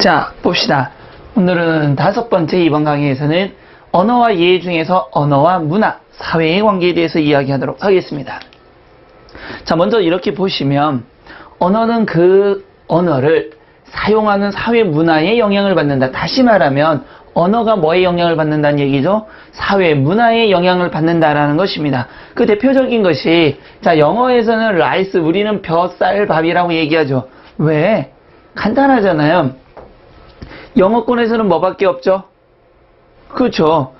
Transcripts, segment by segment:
자, 봅시다. 오늘은 5번째 이번 강의에서는 언어와 이해 중에서 언어와 문화, 사회의 관계에 대해서 이야기하도록 하겠습니다. 자, 먼저 이렇게 보시면 언어는 그 언어를 사용하는 사회 문화에 영향을 받는다. 다시 말하면 언어가 뭐에 영향을 받는다는 얘기죠? 사회 문화에 영향을 받는다라는 것입니다. 그 대표적인 것이, 자, 영어에서는 라이스, 우리는 벼, 쌀, 밥이라고 얘기하죠. 왜? 간단하잖아요. 영어권에서는 뭐밖에 없죠? 그렇죠.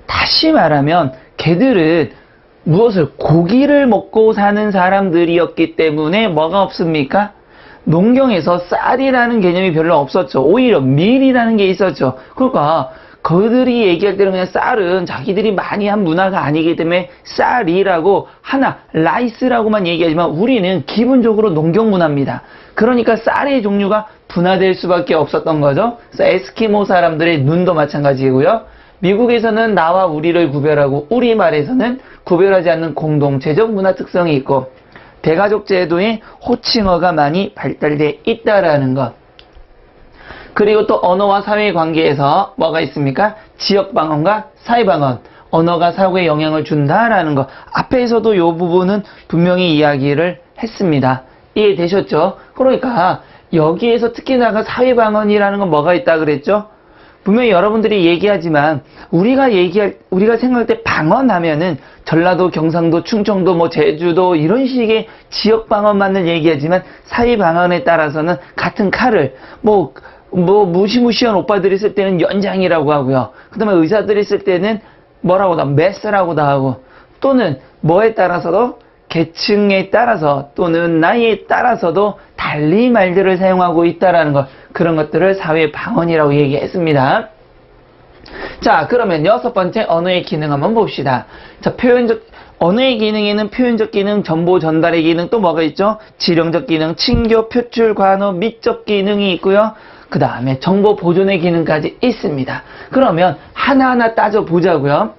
다시 말하면 걔들은 무엇을, 고기를 먹고 사는 사람들이었기 때문에 뭐가 없습니까? 농경에서 쌀이라는 개념이 별로 없었죠. 오히려 밀이라는 게 있었죠. 그러니까 그들이 얘기할 때는 그냥 쌀은 자기들이 많이 한 문화가 아니기 때문에 쌀이라고 하나, 라이스라고만 얘기하지만 우리는 기본적으로 농경 문화입니다. 그러니까 쌀의 종류가 분화될 수밖에 없었던 거죠. 그래서 에스키모 사람들의 눈도 마찬가지고요. 미국에서는 나와 우리를 구별하고 우리말에서는 구별하지 않는 공동체적 문화 특성이 있고, 대가족 제도의 호칭어가 많이 발달되어 있다라는 것. 그리고 또 언어와 사회 관계에서 뭐가 있습니까? 지역 방언과 사회 방언. 언어가 사고에 영향을 준다라는 것. 앞에서도 이 부분은 분명히 이야기를 했습니다. 이해되셨죠? 그러니까 여기에서 특히나가 사회 방언이라는 건 뭐가 있다 그랬죠? 분명히 여러분들이 얘기하지만 우리가 생각할 때 방언하면은 전라도, 경상도, 충청도, 뭐 제주도 이런 식의 지역 방언만을 얘기하지만 사회 방언에 따라서는 같은 칼을 뭐 무시무시한 오빠들이 쓸 때는 연장이라고 하고요. 그다음에 의사들이 쓸 때는 뭐라고도 하고 메스라고도 하고, 또는 뭐에 따라서도 계층에 따라서 또는 나이에 따라서도 달리 말들을 사용하고 있다라는 것, 그런 것들을 사회 방언이라고 얘기했습니다. 자, 그러면 6번째 언어의 기능 한번 봅시다. 자, 언어의 기능에는 표현적 기능, 정보 전달의 기능, 또 뭐가 있죠? 지령적 기능, 친교, 표출, 관어, 미적 기능이 있고요. 그 다음에 정보 보존의 기능까지 있습니다. 그러면 하나하나 따져보자고요.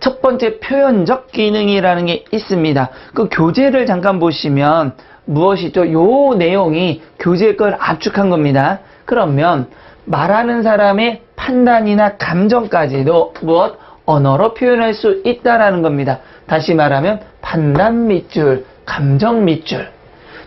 첫 번째 표현적 기능이라는 게 있습니다. 그 교재를 잠깐 보시면 무엇이죠? 요 내용이 교재 걸 압축한 겁니다. 그러면 말하는 사람의 판단이나 감정까지도 무엇? 언어로 표현할 수 있다라는 겁니다. 다시 말하면 판단 밑줄, 감정 밑줄.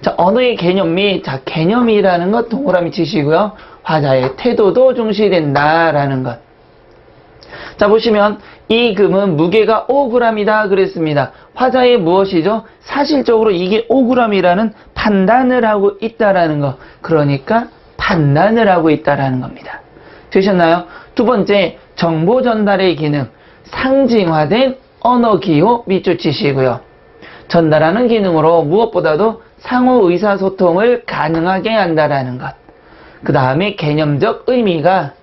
자, 언어의 개념 및, 자, 개념이라는 것 동그라미 치시고요. 화자의 태도도 중시된다라는 것. 자, 보시면 이 금은 무게가 5g이다 그랬습니다. 화자의 무엇이죠? 사실적으로 이게 5g이라는 판단을 하고 있다라는 것. 그러니까 판단을 하고 있다라는 겁니다. 되셨나요? 두 번째, 정보 전달의 기능. 상징화된 언어 기호 밑줄 치시고요. 전달하는 기능으로 무엇보다도 상호 의사소통을 가능하게 한다라는 것. 그 다음에 개념적 의미가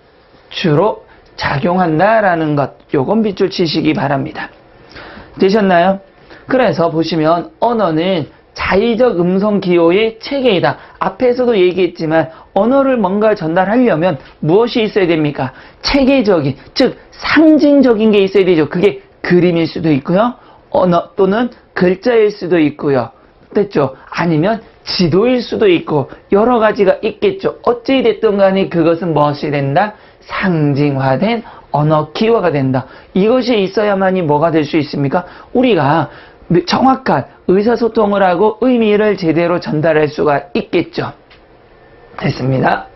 주로 작용한다라는 것. 요건 밑줄 치시기 바랍니다. 되셨나요? 그래서 보시면 언어는 자의적 음성 기호의 체계이다. 앞에서도 얘기했지만 언어를 뭔가 전달하려면 무엇이 있어야 됩니까? 체계적인, 즉 상징적인 게 있어야 되죠. 그게 그림일 수도 있고요. 언어 또는 글자일 수도 있고요. 됐죠? 아니면 지도일 수도 있고 여러 가지가 있겠죠. 어찌됐든 간에 그것은 무엇이 된다? 상징화된 언어 기호가 된다. 이것이 있어야만이 뭐가 될 수 있습니까? 우리가 정확한 의사소통을 하고 의미를 제대로 전달할 수가 있겠죠. 됐습니다.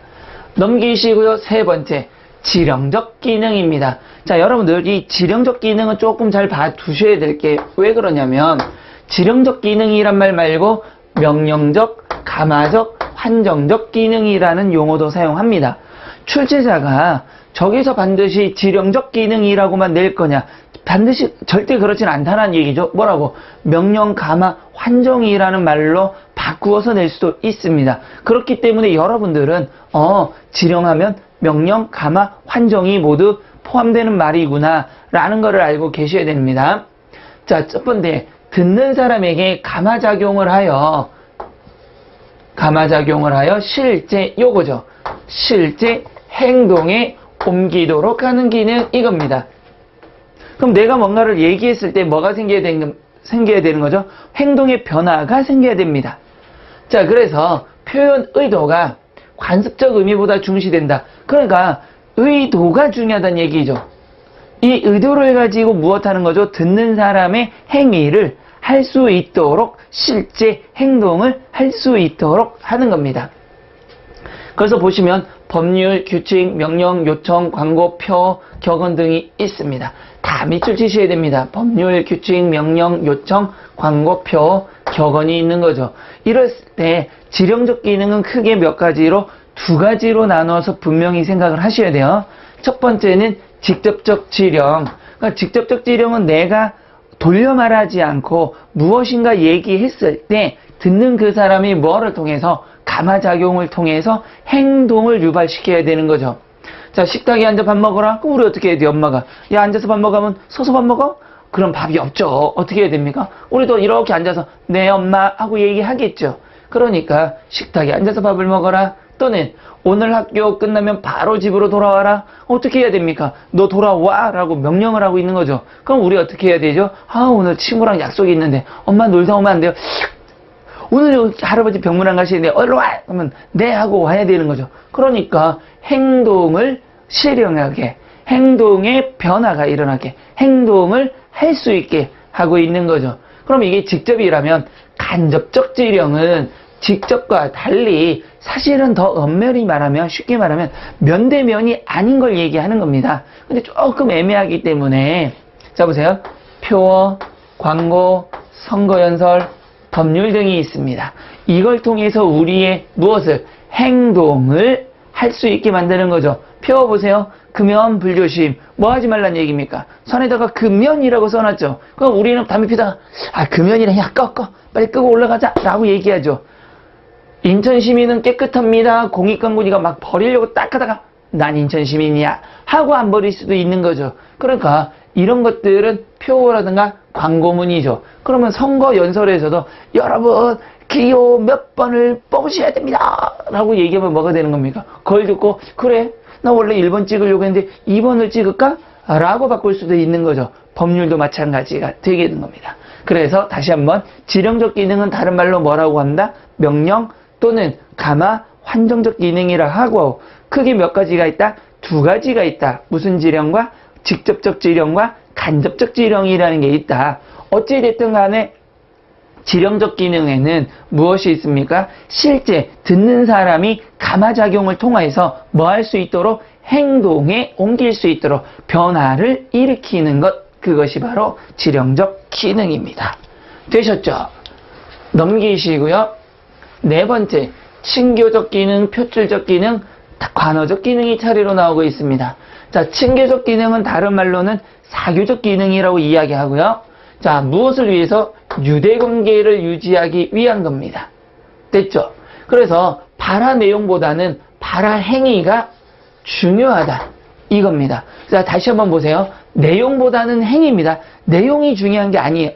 넘기시고요. 세 번째, 지령적 기능입니다. 자, 여러분들 이 지령적 기능은 조금 잘 봐두셔야 될 게, 왜 그러냐면 지령적 기능이란 말 말고 명령적, 감화적, 환정적 기능이라는 용어도 사용합니다. 출제자가 저기서 반드시 지령적 기능이라고만 낼 거냐? 반드시 절대 그렇진 않다는 얘기죠. 뭐라고? 명령, 감화, 환정이라는 말로 바꾸어서 낼 수도 있습니다. 그렇기 때문에 여러분들은 지령하면 명령, 감화, 환정이 모두 포함되는 말이구나 라는 것을 알고 계셔야 됩니다. 자, 첫 번째, 듣는 사람에게 감화작용을 하여 실제 요거죠. 실제 행동에 옮기도록 하는 기능, 이겁니다. 그럼 내가 뭔가를 얘기했을 때 뭐가 생겨야 되는 거죠? 행동의 변화가 생겨야 됩니다. 자, 그래서 표현 의도가 관습적 의미보다 중시된다. 그러니까 의도가 중요하다는 얘기죠. 이 의도를 가지고 무엇하는 거죠? 듣는 사람의 행위를 할 수 있도록, 실제 행동을 할 수 있도록 하는 겁니다. 그래서 보시면 법률, 규칙, 명령, 요청, 광고, 표, 격언 등이 있습니다. 다 밑줄 치셔야 됩니다. 법률, 규칙, 명령, 요청, 광고, 표, 격언이 있는 거죠. 이럴 때 지령적 기능은 크게 몇 가지로, 두 가지로 나눠서 분명히 생각을 하셔야 돼요. 첫 번째는 직접적 지령. 그러니까 직접적 지령은 내가 돌려 말하지 않고 무엇인가 얘기했을 때 듣는 그 사람이 뭐를 통해서, 감화작용을 통해서 행동을 유발시켜야 되는 거죠. 자, 식탁에 앉아 밥 먹어라. 그럼 우리 어떻게 해야 돼? 엄마가 야, 앉아서 밥 먹으면 서서 밥 먹어? 그럼 밥이 없죠. 어떻게 해야 됩니까? 우리도 이렇게 앉아서 네 엄마 하고 얘기하겠죠. 그러니까 식탁에 앉아서 밥을 먹어라. 또는 오늘 학교 끝나면 바로 집으로 돌아와라. 어떻게 해야 됩니까? 너 돌아와 라고 명령을 하고 있는 거죠. 그럼 우리 어떻게 해야 되죠? 아, 오늘 친구랑 약속이 있는데 엄마 놀다 오면 안 돼요. 오늘 할아버지 병문안 가시는데 얼른 와! 그러면 네 하고 와야 되는 거죠. 그러니까 행동을 실행하게, 행동의 변화가 일어나게, 행동을 할 수 있게 하고 있는 거죠. 그럼 이게 직접이라면, 간접적 지령은 직접과 달리 사실은 더 엄밀히 말하면, 쉽게 말하면 면대면이 아닌 걸 얘기하는 겁니다. 근데 조금 애매하기 때문에, 자 보세요. 표어, 광고, 선거연설, 법률 등이 있습니다. 이걸 통해서 우리의 무엇을? 행동을 할 수 있게 만드는 거죠. 표어 보세요. 금연, 불조심. 뭐 하지 말란 얘기입니까? 선에다가 금연이라고 써놨죠. 그럼 우리는 담배 피다가 금연이라, 야 꺼 빨리 끄고 올라가자 라고 얘기하죠. 인천 시민은 깨끗합니다. 공익광고니가 막 버리려고 딱 하다가 난 인천 시민이야 하고 안 버릴 수도 있는 거죠. 그러니까 이런 것들은 표어라든가 광고문이죠. 그러면 선거 연설에서도 여러분 기호 몇 번을 뽑으셔야 됩니다 라고 얘기하면 뭐가 되는 겁니까? 그걸 듣고 그래 나 원래 1번 찍으려고 했는데 2번을 찍을까? 라고 바꿀 수도 있는 거죠. 법률도 마찬가지가 되게 되는 겁니다. 그래서 다시 한번 지령적 기능은 다른 말로 뭐라고 한다? 명령 또는 감화, 환정적 기능이라 하고 크게 몇 가지가 있다? 두 가지가 있다. 무슨 지령과? 직접적 지령과 간접적 지령이라는 게 있다. 어찌됐든 간에 지령적 기능에는 무엇이 있습니까? 실제 듣는 사람이 감화작용을 통해서 뭐 할 수 있도록 행동에 옮길 수 있도록 변화를 일으키는 것, 그것이 바로 지령적 기능입니다. 되셨죠? 넘기시고요. 네 번째, 친교적 기능, 표출적 기능, 관어적 기능이 차례로 나오고 있습니다. 자, 친교적 기능은 다른 말로는 사교적 기능이라고 이야기하고요. 자, 무엇을 위해서? 유대관계를 유지하기 위한 겁니다. 됐죠? 그래서 발화 내용보다는 발화 행위가 중요하다. 이겁니다. 자, 다시 한번 보세요. 내용보다는 행위입니다. 내용이 중요한 게 아니에요.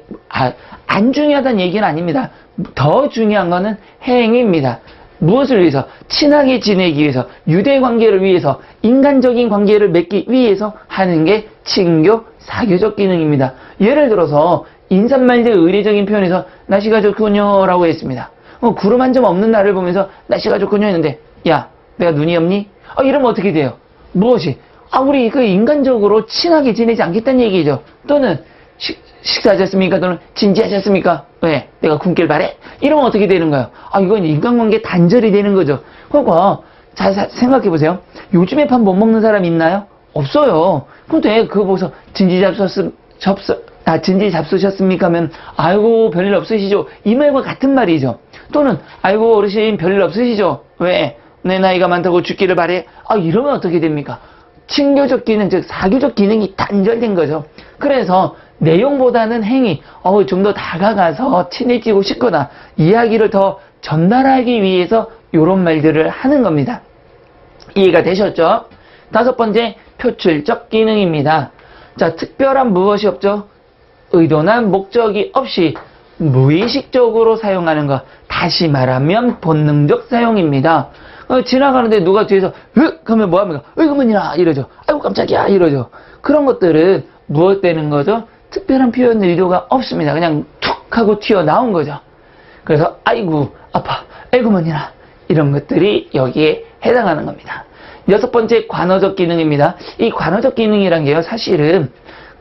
안 중요하다는 얘기는 아닙니다. 더 중요한 거는 행위입니다. 무엇을 위해서? 친하게 지내기 위해서, 유대관계를 위해서, 인간적인 관계를 맺기 위해서 하는 게 친교, 사교적 기능입니다. 예를 들어서 인사말들 의례적인 표현에서 날씨가 좋군요 라고 했습니다. 구름 한 점 없는 날을 보면서 날씨가 좋군요 했는데 야 내가 눈이 없니? 이러면 어떻게 돼요? 무엇이? 우리 그 인간적으로 친하게 지내지 않겠다는 얘기죠. 또는 식사하셨습니까? 또는 진지하셨습니까? 왜? 내가 굶길 바래? 이러면 어떻게 되는 거예요? 이건 인간관계 단절이 되는 거죠. 그러니까 잘 생각해 보세요. 요즘에 밥 못 먹는 사람 있나요? 없어요. 근데 그거 보고서 진지 잡수셨습니까? 하면 아이고 별일 없으시죠? 이 말과 같은 말이죠. 또는 아이고 어르신 별일 없으시죠? 왜? 내 나이가 많다고 죽기를 바래? 이러면 어떻게 됩니까? 친교적 기능, 즉 사교적 기능이 단절된 거죠. 그래서 내용보다는 행위, 좀 더 다가가서 친해지고 싶거나 이야기를 더 전달하기 위해서 이런 말들을 하는 겁니다. 이해가 되셨죠? 다섯 번째, 표출적 기능입니다. 자, 특별한 무엇이 없죠? 의도나 목적이 없이 무의식적으로 사용하는 것. 다시 말하면 본능적 사용입니다. 지나가는데 누가 뒤에서 하면 뭐합니까? 어이구머니나 이러죠. 아이고 깜짝이야 이러죠. 그런 것들은 무엇 되는 거죠? 특별한 표현 의도가 없습니다. 그냥 툭 하고 튀어나온 거죠. 그래서 아이고 아파 아이구머니나 이런 것들이 여기에 해당하는 겁니다. 여섯 번째 관어적 기능입니다. 이 관어적 기능이란 게요, 사실은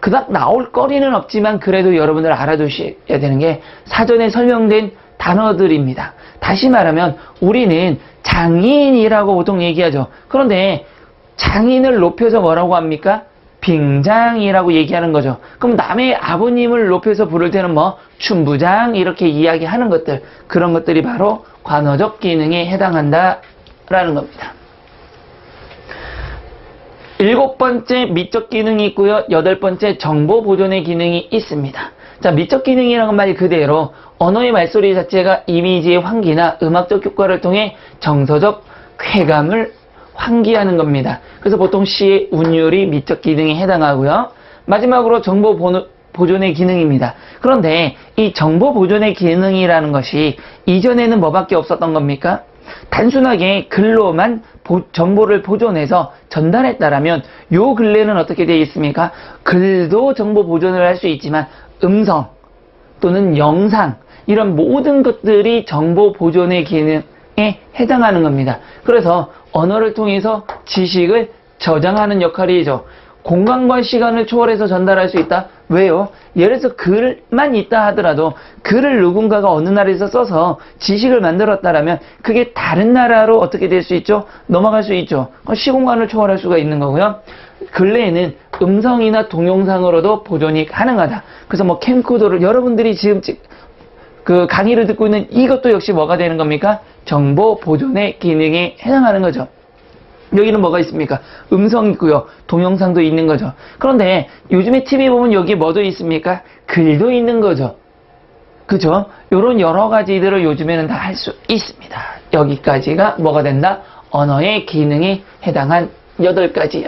그닥 나올 거리는 없지만 그래도 여러분들 알아두셔야 되는 게 사전에 설명된 단어들입니다. 다시 말하면 우리는 장인이라고 보통 얘기하죠. 그런데 장인을 높여서 뭐라고 합니까? 빙장이라고 얘기하는 거죠. 그럼 남의 아버님을 높여서 부를 때는 뭐 춘부장 이렇게 이야기하는 것들, 그런 것들이 바로 관어적 기능에 해당한다라는 겁니다. 일곱 번째 미적 기능이 있고요. 여덟 번째 정보 보존의 기능이 있습니다. 자, 미적 기능이라는 말 그대로 언어의 말소리 자체가 이미지의 환기나 음악적 효과를 통해 정서적 쾌감을 환기하는 겁니다. 그래서 보통 시의 운율이 미적 기능에 해당하고요. 마지막으로 정보 보존의 기능입니다. 그런데 이 정보 보존의 기능이라는 것이 이전에는 뭐밖에 없었던 겁니까? 단순하게 글로만 정보를 보존해서 전달했다라면 요 근래는 어떻게 되어 있습니까? 글도 정보 보존을 할 수 있지만 음성 또는 영상 이런 모든 것들이 정보 보존의 기능에 해당하는 겁니다. 그래서 언어를 통해서 지식을 저장하는 역할이죠. 공간과 시간을 초월해서 전달할 수 있다. 왜요? 예를 들어서 글만 있다 하더라도 글을 누군가가 어느 나라에서 써서 지식을 만들었다라면 그게 다른 나라로 어떻게 될 수 있죠? 넘어갈 수 있죠. 시공간을 초월할 수가 있는 거고요. 근래에는 음성이나 동영상으로도 보존이 가능하다. 그래서 뭐 캠코더를 여러분들이 지금 그 강의를 듣고 있는 이것도 역시 뭐가 되는 겁니까? 정보 보존의 기능에 해당하는 거죠. 여기는 뭐가 있습니까? 음성 있고요. 동영상도 있는 거죠. 그런데 요즘에 TV 보면 여기 뭐도 있습니까? 글도 있는 거죠. 그죠? 요런 여러 가지들을 요즘에는 다 할 수 있습니다. 여기까지가 뭐가 된다? 언어의 기능에 해당한 8가지였습니다.